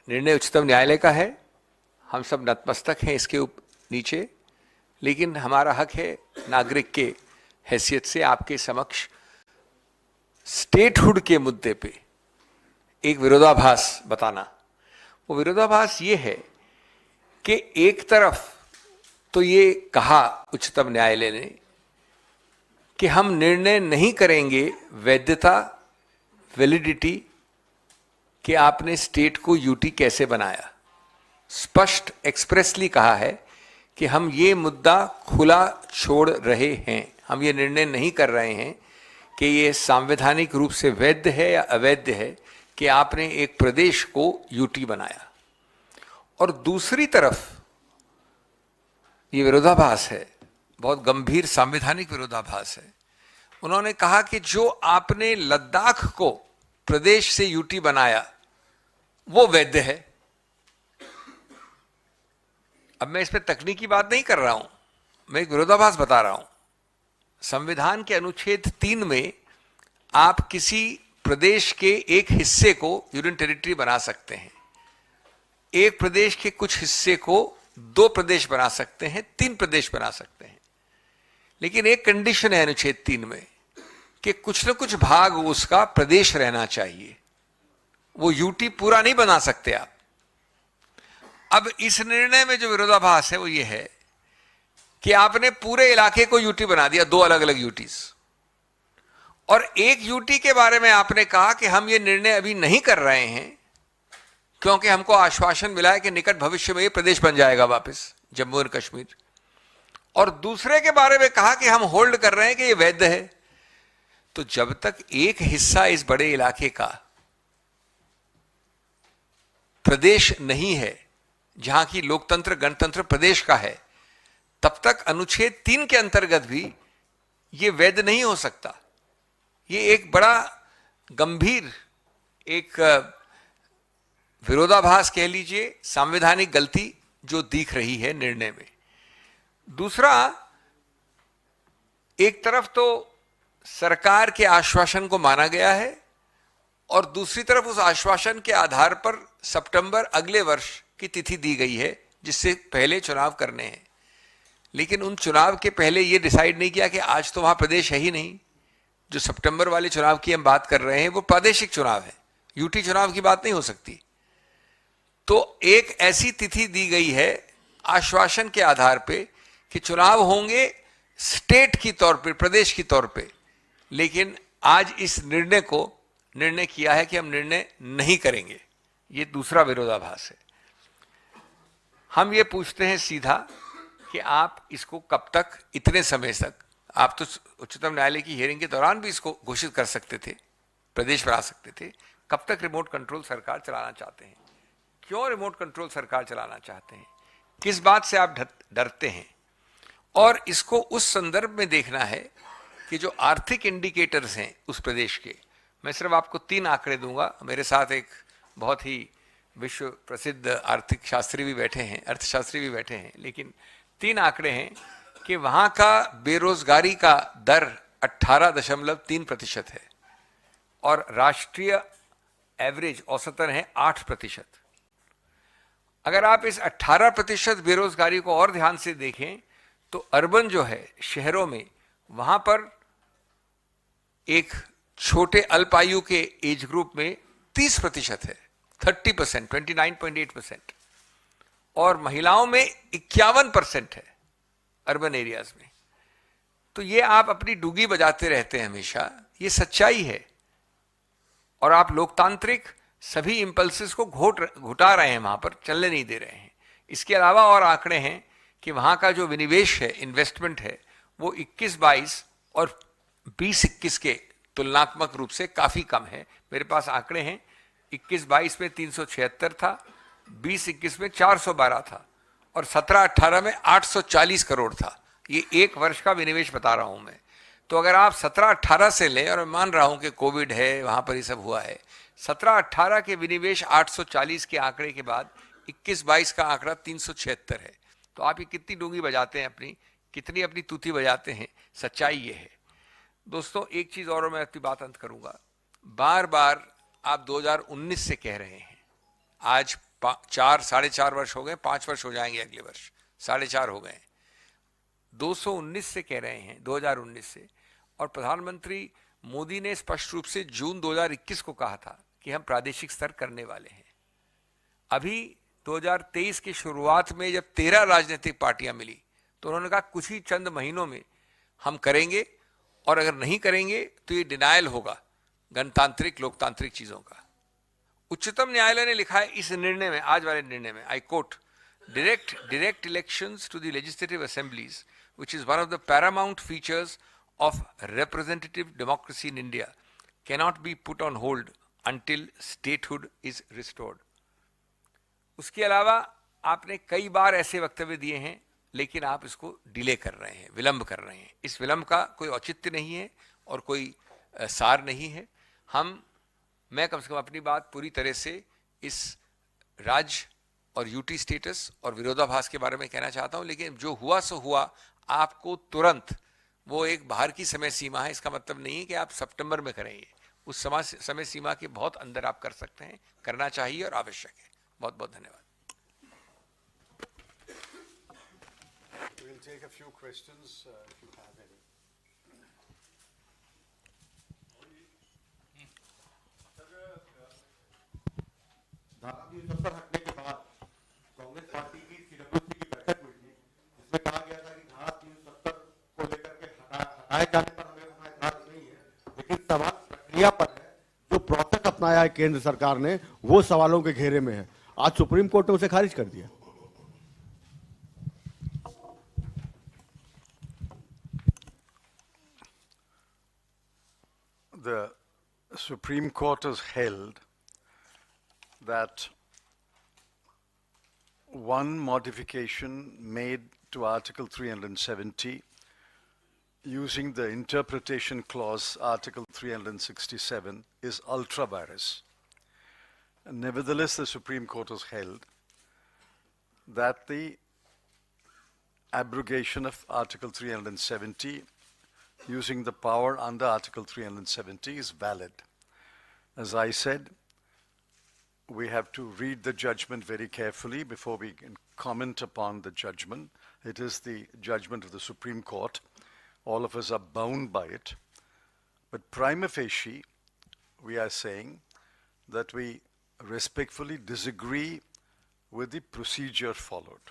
निर्णय उच्चतम न्यायालय का है, हम सब नतमस्तक हैं इसके नीचे, लेकिन हमारा हक है नागरिक के हैसियत से आपके समक्ष स्टेटहुड के मुद्दे पे एक विरोधाभास बताना। वो विरोधाभास ये है कि एक तरफ तो ये कहा उच्चतम न्यायालय ने कि हम निर्णय नहीं करेंगे वैधता, वैलिडिटी कि आपने स्टेट को यूटी कैसे बनाया। स्पष्ट एक्सप्रेसली कहा है कि हम ये मुद्दा खुला छोड़ रहे हैं, हम ये निर्णय नहीं कर रहे हैं कि ये संवैधानिक रूप से वैध है या अवैध है कि आपने एक प्रदेश को यूटी बनाया। और दूसरी तरफ ये विरोधाभास है, बहुत गंभीर संवैधानिक विरोधाभास है। उन्होंने कहा कि जो आपने लद्दाख को प्रदेश से यूटी बनाया वो वैध है। अब मैं इस पर तकनीकी बात नहीं कर रहा हूं, मैं एक विरोधाभास बता रहा हूं। संविधान के अनुच्छेद 3 में आप किसी प्रदेश के एक हिस्से को यूनियन टेरिटरी बना सकते हैं, एक प्रदेश के कुछ हिस्से को 2 प्रदेश बना सकते हैं, 3 प्रदेश बना सकते हैं। लेकिन एक कंडीशन है अनुच्छेद 3 में कि कुछ न कुछ भाग उसका प्रदेश रहना चाहिए, वो यूटी पूरा नहीं बना सकते आप। अब इस निर्णय में जो विरोधाभास है वो ये है कि आपने पूरे इलाके को यूटी बना दिया, 2 अलग अलग यूटीज, और एक यूटी के बारे में आपने कहा कि हम ये निर्णय अभी नहीं कर रहे हैं क्योंकि हमको आश्वासन मिला है कि निकट भविष्य में ये प्रदेश बन जाएगा वापस, जम्मू और कश्मीर। और दूसरे के बारे में कहा कि हम होल्ड कर रहे हैं कि ये वैध है। तो जब तक एक हिस्सा इस बड़े इलाके का प्रदेश नहीं है, जहां की लोकतंत्र गणतंत्र प्रदेश का है, तब तक अनुच्छेद 3 के अंतर्गत भी यह वैध नहीं हो सकता। यह एक बड़ा गंभीर एक विरोधाभास कह लीजिए, संवैधानिक गलती जो दिख रही है निर्णय में। दूसरा, एक तरफ तो सरकार के आश्वासन को माना गया है और दूसरी तरफ उस आश्वासन के आधार पर सितंबर अगले वर्ष की तिथि दी गई है जिससे पहले चुनाव करने हैं। लेकिन उन चुनाव के पहले यह डिसाइड नहीं किया कि आज तो वहां प्रदेश है ही नहीं। जो सितंबर वाले चुनाव की हम बात कर रहे हैं वो प्रादेशिक चुनाव है, यूटी चुनाव की बात नहीं हो सकती। तो एक ऐसी तिथि दी गई है आश्वासन के आधार पे कि चुनाव होंगे स्टेट की तौर पे, प्रदेश की तौर पे। लेकिन आज इस निर्णय किया है कि हम निर्णय नहीं करेंगे। ये दूसरा विरोधाभास है। हम ये पूछते हैं सीधा कि आप इसको कब तक, इतने समय तक, आप तो उच्चतम न्यायालय की हियरिंग के दौरान भी इसको घोषित कर सकते थे, प्रदेश बना सकते थे। कब तक रिमोट कंट्रोल सरकार चलाना चाहते हैं? क्यों रिमोट कंट्रोल सरकार चलाना चाहते हैं? किस बात से आप डरते हैं? और इसको उस संदर्भ में देखना है कि जो आर्थिक इंडिकेटर्स हैं उस प्रदेश के, मैं सिर्फ आपको 3 आंकड़े दूंगा। मेरे साथ एक बहुत ही विश्व प्रसिद्ध आर्थिक शास्त्री भी बैठे हैं, अर्थशास्त्री भी बैठे हैं, लेकिन 3 आंकड़े हैं कि वहां का बेरोजगारी का दर 18.3% है और राष्ट्रीय एवरेज औसतन है 8%। अगर आप इस 18% बेरोजगारी को और ध्यान से देखें तो अर्बन जो है, शहरों में, वहां पर एक छोटे अल्पायु के एज ग्रुप में 30% है, 30%, 29.8%, और महिलाओं में 51% है अर्बन एरियाज में। तो ये आप अपनी डुगी बजाते रहते हैं हमेशा, ये सच्चाई है। और आप लोकतांत्रिक सभी इंपल्सेस को घुटा रहे हैं, वहां पर चलने नहीं दे रहे हैं। इसके अलावा और आंकड़े हैं कि वहां का जो विनिवेश है, इन्वेस्टमेंट है, वो 21-22 और 20-21 के तुलनात्मक रूप से काफी कम है। मेरे पास आंकड़े हैं, 21-22 में 376 था, 20-21 में 412 था और 17-18 में 840 करोड़ था। ये एक वर्ष का विनिवेश बता रहा हूं मैं। तो अगर आप 17-18 से लें, और मैं मान रहा हूं कि कोविड है, वहां पर ये सब हुआ है, 17-18 के विनिवेश 840 के आंकड़े के बाद 21-22 का आंकड़ा 376 है। तो आप ये कितनी डूंगी बजाते हैं अपनी, कितनी अपनी तूती बजाते हैं। सच्चाई ये है दोस्तों। एक चीज और मैं अपनी बात अंत करूंगा। बार बार आप 2019 से कह रहे हैं, आज साढ़े 4 वर्ष हो गए, 5 वर्ष हो जाएंगे अगले वर्ष, 4.5 हो गए। 219 से कह रहे हैं, 2019 से। और प्रधानमंत्री मोदी ने स्पष्ट रूप से जून 2021 को कहा था कि हम प्रादेशिक स्तर करने वाले हैं। अभी 2023 की शुरुआत में जब 13 राजनीतिक पार्टियां मिली तो उन्होंने कहा कुछ ही चंद महीनों में हम करेंगे, और अगर नहीं करेंगे तो ये डिनायल होगा गणतांत्रिक लोकतांत्रिक चीजों का। उच्चतम न्यायालय ने लिखा है इस निर्णय में, आज वाले निर्णय में, I quote, direct elections to the legislative assemblies, which is one of the paramount features of representative democracy in India, cannot be put on hold until statehood is restored. उसके अलावा आपने कई बार ऐसे वक्तव्य दिए हैं, लेकिन आप इसको डिले कर रहे हैं, विलंब कर रहे हैं। इस विलंब का कोई औचित्य नहीं है और कोई सार नहीं है। मैं कम से कम अपनी बात पूरी तरह से इस राज्य और यूटी स्टेटस और विरोधाभास के बारे में कहना चाहता हूं, लेकिन जो हुआ सो हुआ। आपको तुरंत, वो एक बाहर की समय सीमा है, इसका मतलब नहीं है कि आप सितंबर में करेंगे। उस समय सीमा के बहुत अंदर आप कर सकते हैं, करना चाहिए और आवश्यक है। बहुत बहुत धन्यवाद। We'll take a few questions if you have any. धारा 370 हटने के बाद कांग्रेस पार्टी की सीडब्ल्यूसी की बैठक हुई थी, जिसमें कहा गया था कि धारा 370 को लेकर के हटाए जाने पर हमें कोई एतराज नहीं है, लेकिन सवाल प्रक्रिया पर है। जो प्रोसेस अपनाया है केंद्र सरकार ने, वो सवालों के घेरे में है। आज सुप्रीम कोर्ट ने उसे खारिज कर दिया। The Supreme Court has held that one modification made to Article 370 using the interpretation clause Article 367 is ultra vires. Nevertheless, the Supreme Court has held that the abrogation of Article 370 using the power under Article 370 is valid. As I said, we have to read the judgment very carefully before we can comment upon the judgment. It is the judgment of the Supreme Court. All of us are bound by it. But prima facie, we are saying that we respectfully disagree with the procedure followed.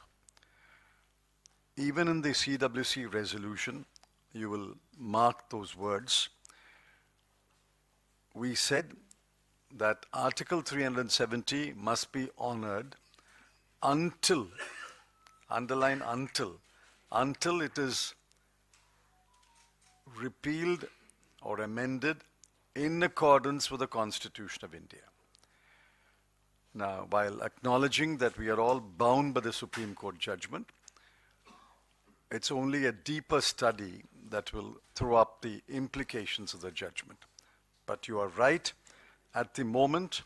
Even in the CWC resolution, you will mark those words. We said that Article 370 must be honored until, underline until it is repealed or amended in accordance with the Constitution of India. Now, while acknowledging that we are all bound by the Supreme Court judgment, it's only a deeper study that will throw up the implications of the judgment. But you are right. At the moment,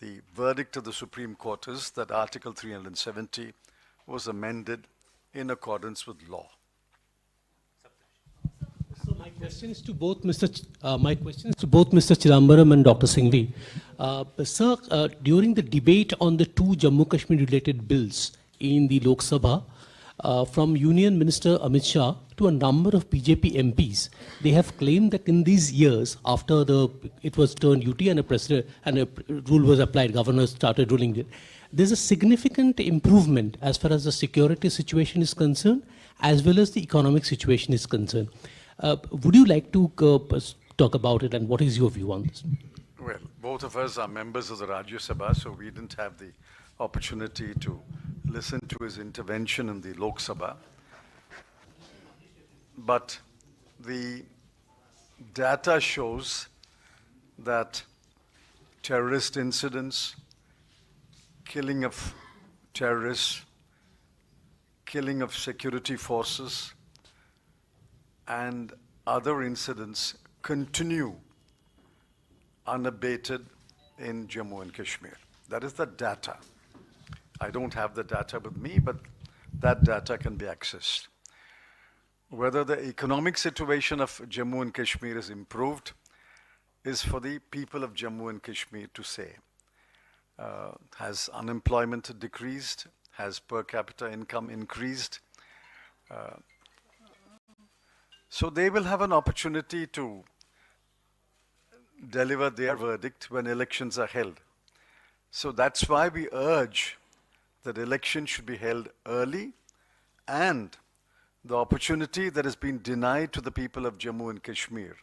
the verdict of the Supreme Court is that Article 370 was amended in accordance with law. So my question is to both Mr. Chidambaram and Dr. Singhvi. Sir, during the debate on the two Jammu Kashmir related bills in the Lok Sabha, from Union Minister Amit Shah to a number of BJP MPs, they have claimed that in these years, after it was turned UT and a rule was applied, governors started ruling it, there's a significant improvement as far as the security situation is concerned, as well as the economic situation is concerned. Would you like to talk about it, and what is your view on this? Well, both of us are members of the Rajya Sabha, so we didn't have the opportunity to listen to his intervention in the Lok Sabha. But the data shows that terrorist incidents, killing of terrorists, killing of security forces, and other incidents continue unabated in Jammu and Kashmir. That is the data. I don't have the data with me, but that data can be accessed. Whether the economic situation of Jammu and Kashmir is improved is for the people of Jammu and Kashmir to say. Has unemployment decreased? Has per capita income increased? So they will have an opportunity to deliver their verdict when elections are held. So that's why we urge that elections should be held early, and the opportunity that has been denied to the people of Jammu and Kashmir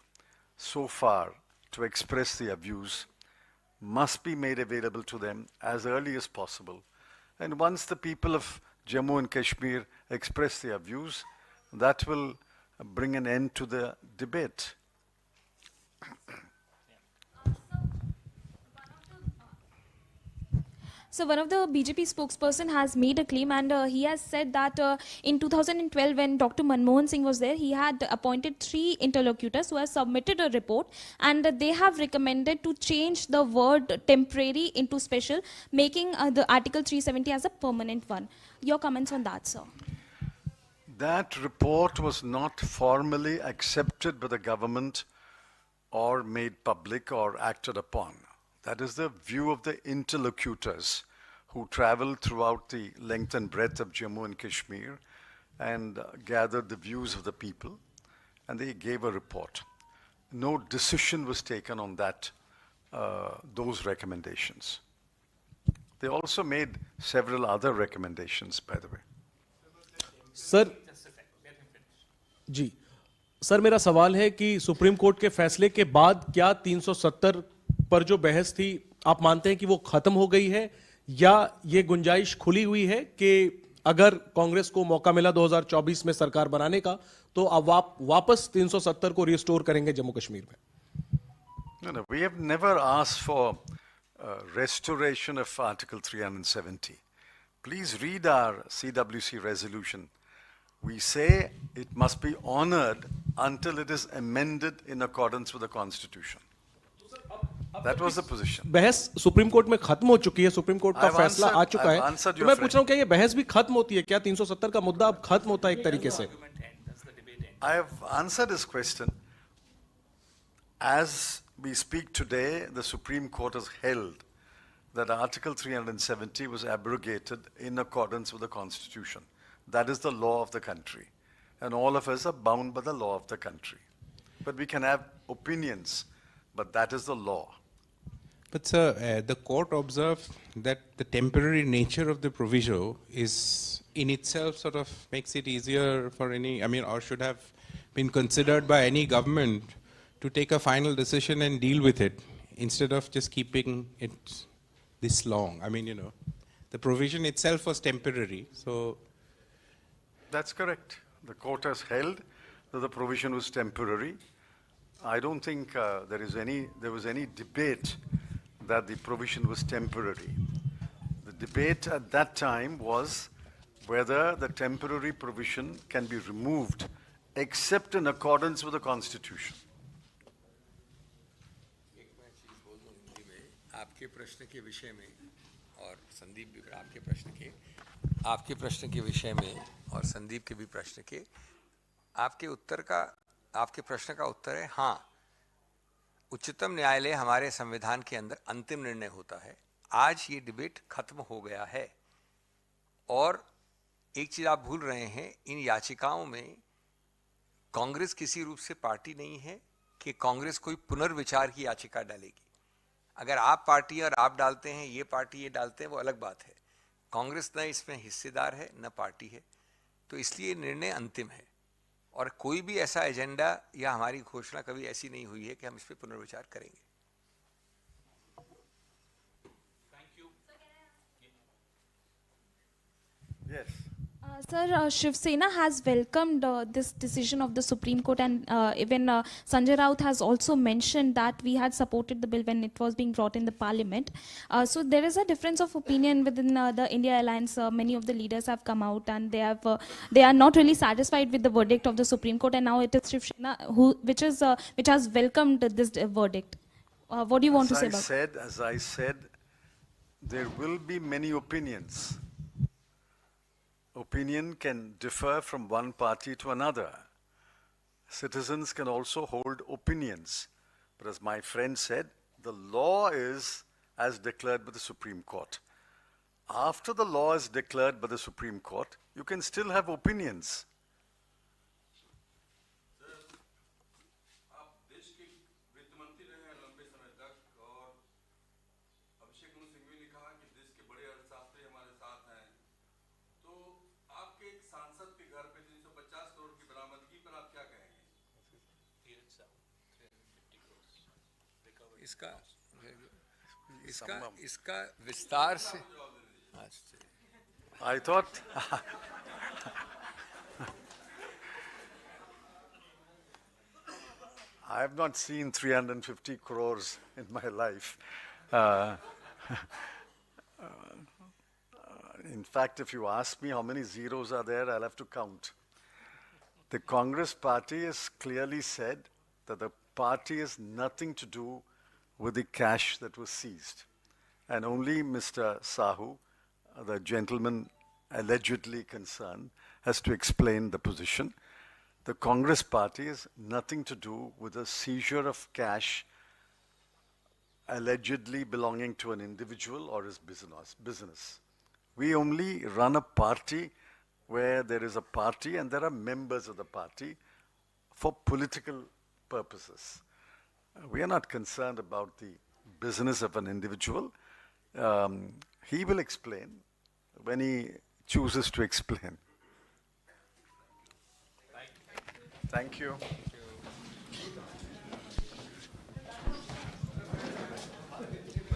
so far to express their views must be made available to them as early as possible. And once the people of Jammu and Kashmir express their views, that will bring an end to the debate. So one of the BJP spokesperson has made a claim, and he has said that in 2012, when Dr. Manmohan Singh was there, he had appointed 3 interlocutors who have submitted a report, and they have recommended to change the word temporary into special, making the Article 370 as a permanent one. Your comments on that, sir? That report was not formally accepted by the government or made public or acted upon. That is the view of the interlocutors who traveled throughout the length and breadth of Jammu and Kashmir and gathered the views of the people, and they gave a report. No decision was taken on that, those recommendations. They also made several other recommendations, by the way. Sir ji sir, मेरा सवाल है कि supreme court के फैसले के बाद क्या 370 पर जो बहस थी, आप मानते हैं कि वो खत्म हो गई है, या ये गुंजाइश खुली हुई है कि अगर कांग्रेस को मौका मिला 2024 में सरकार बनाने का, तो अब वापस 370 को रिस्टोर करेंगे जम्मू कश्मीर में? No, we have never asked for restoration of Article 370. Please read our CWC resolution. We say it must be honored until it is amended in accordance with the Constitution. That was the position. बहस supreme court में खत्म हो चुकी है, supreme court का फैसला आ चुका है, तो मैं पूछ रहा हूं क्या ये बहस भी खत्म होती है? क्या 370 का मुद्दा अब खत्म होता है एक तरीके से? I have answered this question. As we speak today, the Supreme Court has held that Article 370 was abrogated in accordance with the Constitution. That is the law of the country. And all of us are bound by the law of the country. But we can have opinions, but that is the law. But sir, the court observed that the temporary nature of the proviso is in itself sort of makes it easier for any, or should have been considered by any government to take a final decision and deal with it instead of just keeping it this long. The provision itself was temporary, so. That's correct. The court has held that the provision was temporary. I don't think there was any debate that the provision was temporary. The debate at that time was whether the temporary provision can be removed except in accordance with the Constitution. आपके प्रश्न के विषय में और संदीप भी आपके प्रश्न के विषय में और संदीप के भी प्रश्न के आपके प्रश्न का उत्तर है हाँ, उच्चतम न्यायालय हमारे संविधान के अंदर अंतिम निर्णय होता है। आज ये डिबेट खत्म हो गया है। और एक चीज आप भूल रहे हैं, इन याचिकाओं में कांग्रेस किसी रूप से पार्टी नहीं है कि कांग्रेस कोई पुनर्विचार की याचिका डालेगी। अगर आप पार्टी और आप डालते हैं, ये पार्टी ये डालते हैं, वो अलग बात है। कांग्रेस न इसमें हिस्सेदार है न पार्टी है, तो इसलिए निर्णय अंतिम है और कोई भी ऐसा एजेंडा या हमारी घोषणा कभी ऐसी नहीं हुई है कि हम इस पर पुनर्विचार करेंगे। Yes. Sir, Shiv Sena has welcomed this decision of the Supreme Court, and even Sanjay Raut has also mentioned that we had supported the bill when it was being brought in the parliament. So there is a difference of opinion within the India Alliance. Many of the leaders have come out and they are not really satisfied with the verdict of the Supreme Court, and now it is Shiv Sena which has welcomed this verdict. What do you want to say about it? As I said, there will be many opinions. Opinion can differ from one party to another. Citizens can also hold opinions. But as my friend said, the law is as declared by the Supreme Court. After the law is declared by the Supreme Court, you can still have opinions. आप देश के वित्त मंत्री रहे हैं लंबे समय तक और अभिषेक मनु सिंघवी ने कहा कि देश के बड़े अर्थशास्त्री हमारे साथ हैं, तो आपके एक सांसद के घर पे 350 करोड़ की बरामदगी पर आप क्या कहेंगे? इसका इसका विस्तार से I thought, I have not seen 350 crores in my life. In fact, if you ask me how many zeros are there, I'll have to count. The Congress party has clearly said that the party has nothing to do with the cash that was seized. And only Mr. Sahu, the gentleman allegedly concerned, has to explain the position. The Congress party has nothing to do with the seizure of cash allegedly belonging to an individual or his business. We only run a party where there is a party and there are members of the party for political purposes. We are not concerned about the business of an individual. He will explain when he chooses to explain. Thank you.